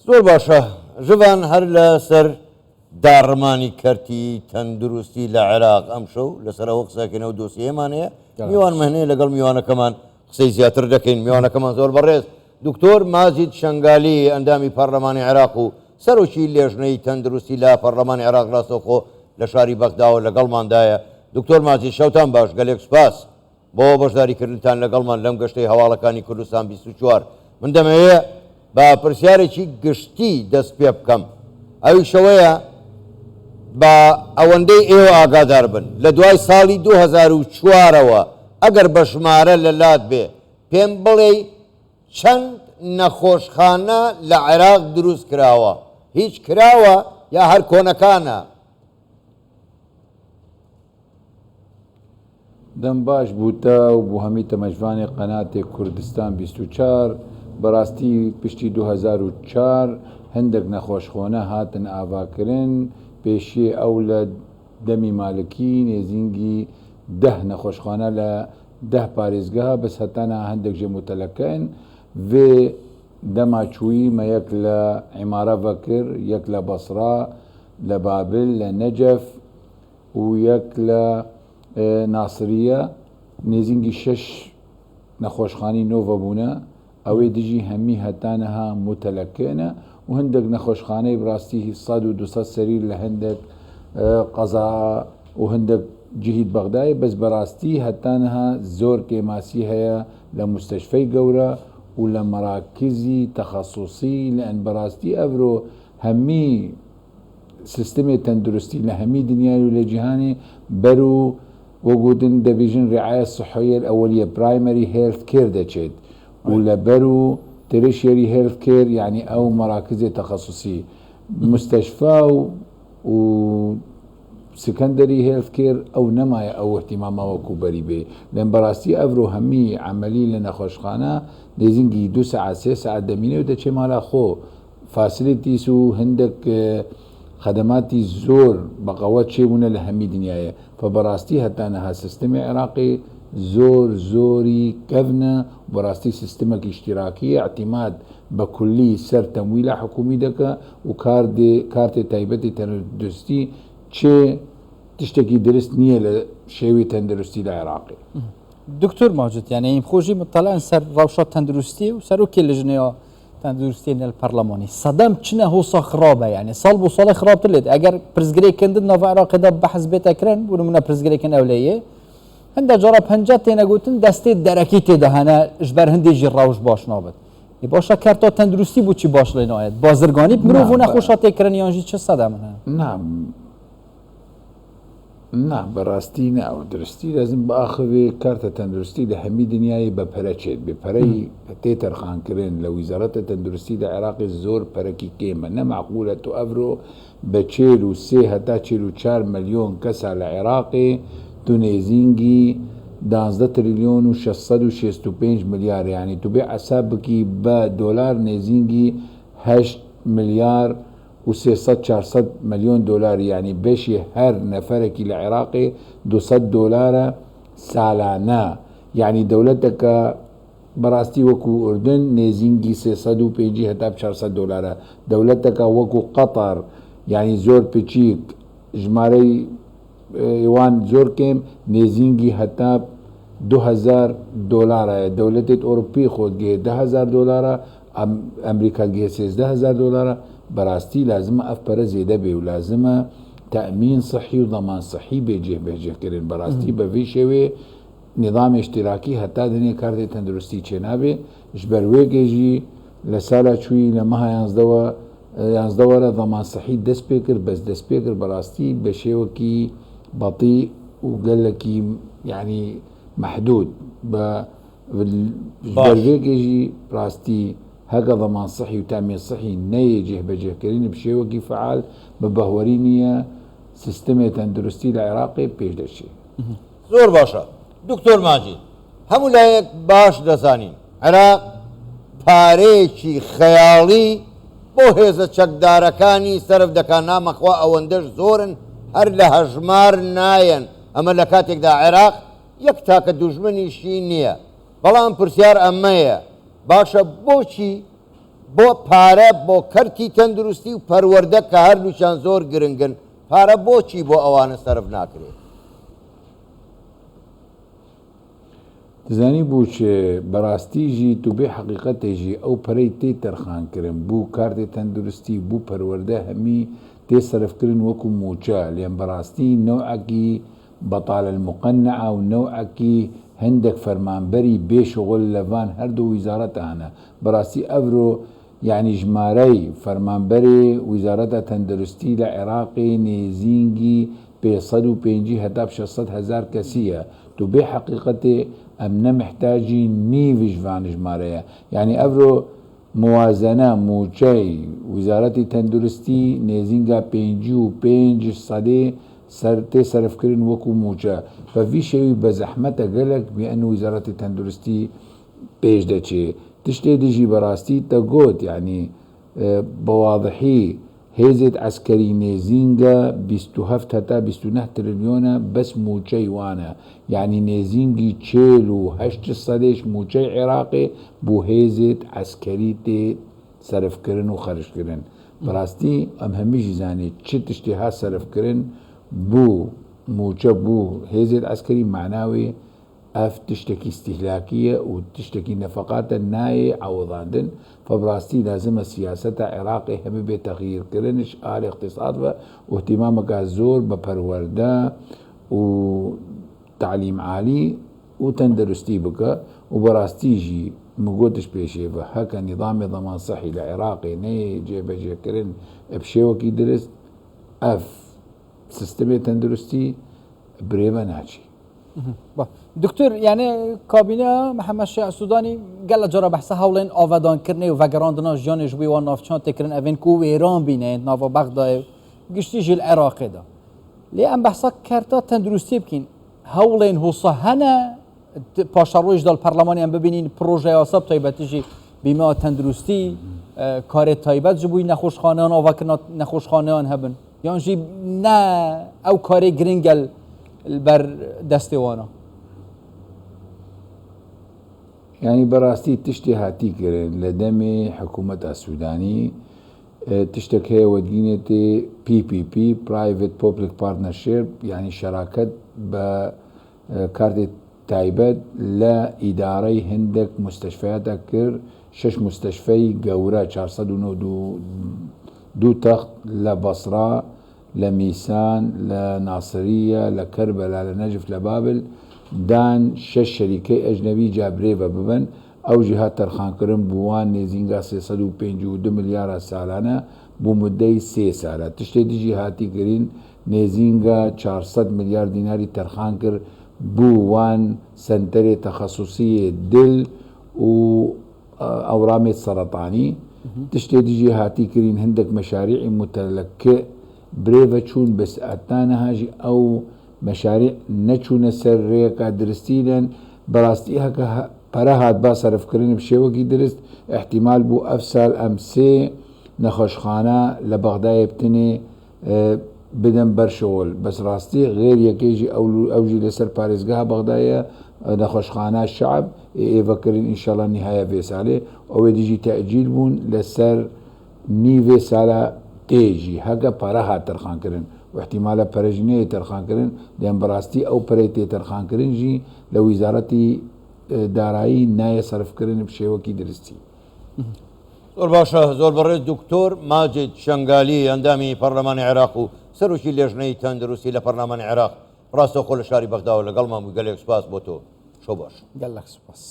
زۆر باشە ژڤان هەر لەسەر داڕمانی کەرتی تەندروستی لە عێراق ئەم شەو لەسەرەوە قسەکەنەوە دۆسیەمان هەیە میوانمان هەیە لەگەڵ میوانەکەمان قسەی زیاتر دەکەین میوانەکەمان زۆر بەڕێز دکتۆر ماجید شەنگالی ئەندامی پەرلەمانی عێراق و سەرۆکی لێژنەی تەندروستی لە پەرلەمانی عێراق ڕاستەوخۆ لە شاری بەغداوە لەگەڵماندایە دکتۆر ماجید شەوتان باش گەلێک سوپاس بۆ بەشداریکردنتان لەگەڵمان لەم گەشتەی هەواڵەکانی کوردستان 24 من دەمەوێت بە پرسیارێکی گشتی دەست پێ بکەم ئەوی شەوەیە بە ئەوەندەی ئێوە ئاگادار بن لە دوای ساڵی 2004ەوە ئەگەر بە ژمارە لە لات بێ پێم بڵێ چەند نەخۆشخانە لە عێراق دروست کراوە هیچ کراوە یا هەر کۆنەکانە دەم باش بووتە و بۆ هەمی تەمەژوانی قەناتێک کوردستان 24 بەڕاستی پشتی 2004 هەندێک نەخۆشخۆنە هاتن ئاواکردن پێشێ ئەو لە دەمی مالکی نێزینگی 10 نەخۆشخانە لە 10 پارێزگەها بەس هەتانە هەندێک ژێ متەلەکەن vê dema çûyî me yek li îmara vekir yek li Basra li Babil li Necef û yek li Nasiriye nêzîngî 6 nexweşxanî nû vebûne ew ê dijî hemî hetaneha mutelekê ne û hindek nexweşxaneyê bi rastî 100 û 200 serî li hindek qeza û hindek cihît Bexdayê bez bi rastî hetaneha zor kêmasî heye li müsteşfey gewre û li merakizî texasûsî li en bi rastî ev ro hemî sistemê tenduristî li hemî dinyayê û li cîhanê ber û وەگوتن دەبێژن ڕعایە سحەیە ئەوەلیە پرایمەری هێلت کێر دەچێت و لەبەر و ترشێری هێلت کێر یعنی ئەو مەراکزێ تەخەسوسی مستەشفا و سکەندەری هێلت کێر ئەو نەمایە ئەو احتیمامەوەکو بەری بێ لەم بەڕاستی ئەڤرۆ هەمی عملی لە نەخۆشخانە دێزینگی 2 ساعت 3 ساعت دەمینێ و دەچێ مالا خۆ فاسیلیتیس و هەندێک خدماتی زۆر بەقەوە چێبوونە لە هەمی دنیاە فبەڕاستی هەتانەها سیستمی عێراقی زۆر زۆری کەڤنە بەڕاستی سیستمێکی اشتراکی اعتیماد بە کولی سەر تەمویلە حکومی دەکە و کارتێ تایبەتی تەندروستی چێ تشتێکی درست نییە لە شێوی تەندروستی لە عێراقی دکتۆر ماجد یعنی خۆشی مطلعن سەر ڕەوشە تەندروستی و سەرۆکی لەژنەوە تەندروستی الپەرلەمانی سەدەم چنە هۆسا خراپە یعنی ساڵ بۆ ساڵی خراپتر لێت ئەگەر پرزگرێککردن ناو عێراقیدا بەحث بێتەکرێن بۆ نمونە پرزگرێکن ئەولەیە هەندە جارە 50 تێنەگوتن دەستێ دەرەکی تێدەهەنە ژبەر هەندێکی ڕەوش باش نابێت باشە کارتا تەندروستی بۆ چی باش لێ نایێت بازرگانی مرۆڤ نەخۆشە تێکردن یانژی چه سەدەم نه بەڕاستی ناوە درستی لازم بە ئاخوێ کارتە تەندروستی لە هەمی دنیای بە پەرەچێت بێ پەرەی تێ تەرخانکردن لە ویزارەتە تەندروستی لە عێراقی زۆر پەرەکی کێمە نەماقولەت و ئەڤرۆ بە 43 هەتا 44 ملیۆن کەسا لە عێراقی تو نێزینگی 11 تریلیۆن و 665 ملیار یعنی تو بێ عەساب بکی بە دۆلار نێزینگی 8 ملیار و 300-400 ملیۆن دۆلار یعنی بەشی هەر نەفەرێکی لە عێراقی 200 دۆلارە ساڵانە یعنی دەولەتەکە بەڕاستی وەکو ئوردن نێزینگی 350 هەتا 400 دۆلارە دەولەتەکە وەکو قەتەر یعنی زۆر پچیک ژمارەی ئێوان زۆر کێم نێزینگی هەتا 2000 دۆلارە دەولەتێت ئۆروپی خۆت گێ 10,000 دۆلارە ئەمریکا گێ 13,000 دۆلارە بەڕاستی لازمە ئەف پەرە زێدە بێ و لازمە تەمین صحی و دەمان صحی بێجێبێژەکردن بەڕاستی بەڤی شێوێ نظام اشتراکی هەتا دنێ کارتێ تەندروستی چێنابێ ژبەر وێگێژی لە سالا چووی لە مەها 11 وەرە دەمان صحی دەست پێ کرد بەس دەست پێ کرد بەڕاستی بە شێوەکی بەطی و گەلێکی یعنی محدود بە وێگێژی ڕاستی هەگە دەمان صحی و تامین صحی نەیە جێبەجێکردنی بشێوەکی فعال بە بەهوەری نییە سیستمێ تەندروستی لە عێراقی پێش دەچێت زۆر باشە دکتۆر ماجید هەموو لایەک باش دەزانین عێراق پارەیەکی خەیاڵی بۆ هێزە چەکدارەکانی سەرف دەکات نامەخوا ئەوەندەش زۆرن هەر لە هەژمار نایەن ئەمە لە کاتێکدا عێراق یەک تاکە دوژمنیشی نییە بەڵام پرسیار ئەمەیە باشە بۆچی بۆ پارە بۆ کەرتی تەندروستی و پەروەردە کە هەردووچیان زۆر گرنگن پارە بۆچی بۆ ئەوانە سەرف ناکرێت؟ دەزانی بووچێ بەڕاستیژی تو بێ حقیقەتێژی ئەو پەرەی تێ تەرخانکردن بوو کارتێ تەندروستی بوو پەروەردە هەمی تێ سەرفکردن وەکو موچە لێن بەڕاستی نەوعەکی بەتاڵە المقەنعە و نەوعەکی هەندێک فەرمانبەری بێشغل لەڤان هەردوو ویزارەتانە بەڕاستی ئەڤرۆ یعنی ژمارەی فەرمانبەرێ ویزارەتە تەندروستی لە عێراقی نێزینگی 550 هەتا 600,000 کەسیە تو بێ حقیقەتێ ئەم نەمحتاجی نیوی ژوان ژمارەیە یعنی ئەڤرۆ موازەنە موچەی ویزارەتی تەندروستی نێزینگە 55 سەدێ تێ سەرفکردن وەکو موچە بەڤی شێوی بە زەحمەتە گەلک بێئەن ویزارەتی تەندروستی پێش دەچێ تشتێ دژی بەڕاستی دەگوت یعنی بەواضحی هێزێت عسکەری نێزینگە 27 هەتا 29 تریلیۆنە بەس موچەی وانە یعنی نێزینگی 48 سەدێش موچەی عێراقێ بۆ هێزێت عسکەری تێ سەرفکردن و خەرشکردن بەڕاستی ئەم هەمیشی زانێت چ تشتێ ها سەرفکردن بوو موچە بوو هێزێت عسکەری معناوێ ئەف تشتێکی استیهلاکیە و تشتێکی نەفەقاتە نایێ عوەضاندن فبڕاستی لازمە سیاسەتە عێراقی هەمە بێ تەغییرکردنش ئال اقتصاد بە و اهتیمامەکە زۆر بە پەروەردە و تعلیم عالی و تەندروستی بکە و بەڕاستیژی مگوتش پێشێوە هەکە نیظامی ضەمان سەحی لە عێراقی نەیە جێبەجێکردن بشێوەکی درست ئەف سیستەمێ تەندروستی برێبە ناچی دکتۆر یعنی کابینە محەممەد شێع سوودانی گەلە جۆرە بەحسە هەوڵێن ئاڤادانکردنێ و ڤەگەڕاندنا ژیانێ ژبووی وان ناوچان تێکردن ئەڤێن کو وێران بینێن ناڤە بەغدایە گشتیژی لە عێراقێدا لێ ئەم بەحسە کارتە تەندروستی بکەین هەوڵێن هوسە هەنە پاشەڕۆیشدا پەرلەمانی ئەم ببینین پرۆژە یاسا تایبەتیژی بیمە تەندروستی کارێ تایبەت ji بووی نەخۆشخانەیان ئاڤاکردنا نەخۆشخانەیان هەبن یان ژی نە ئەو کارێ گرنگەل بەر دەستێ وانە یعنی بەڕاستی تشتی هاتی کردن لە دەمێ حکوومەتە سوودانی تشتێک هەیە وەدگینێتێ PPP Private Public Partnership یعنی شەراکەت بە کارتێک تایبەت لە ئیدارەی هەندێک مستەشفیاتە کرد 6 مستەشفەی گەورە 492 تەخت لە بەسرا لە میسان لە ناسریە لە کەربەلا لە نەجف لە بابل دان 6 شەریکەی ئەژنەوی جابرێڤە ببن ئەو جیهات تەرخانکردن بووان نێزینگە 352 ملیارە ساڵانە بۆ مدەی 3 ساڵە تشتێ دیژی هاتی گرین نێزینگە 400 میلیارد دیناری تەرخان کرد بووان سنتەرێ تەخەسوسی دل و ئەوڕامێت سەرەتانی تشتێ دیژی هاتی کردین هەندێک مەشاریعی متەلەکە برێڤە چوون بەس ئەتانەهاژی ئەو مەشاریع نەچوونە سەر ڕێەکە درستیدەن بەڕاستی هەکە پەرە هات با سەرفکردن بشێوەکی درست احتیمال بوو ئەف ساڵ ئەم سێ نەخۆشخانە لە بەغدایە بتنێ بدەن بەرشەوەل بەس ڕاستی غێر یەکێژی ئەوژی لەسەر پارێزگاها بەغدایە نەخۆشخانە شعب ئێڤەکردن ئینشاڵڵا نیهایە vê ساڵێ ئەوێ دیژی تەعجیل بوون لەسەر نیڤێ ساڵە تێژی هەگە پەرە هات تەرخانکردن واحتیمالە پەرژینەیە تەرخانکردن دێن بەڕاستی ئەو پەرەی تێ تەرخانکردنژی لە ویزارەتی دارایی نایە سەرفکردن بشێوەکی درستی زۆر باشە زۆر بەڕێز دکتۆر ماجد شەنگالی ئەندامی پەرلەمانی عێراق و سەرۆکی لێژنەی تەندروستی لە پەرلەمانی عێراق ڕاستەوخۆ لە شاری بەغداوە لەگەڵمان بوو گەلێک سوپاس بۆ تۆ شەو باش گەلێک سوپاس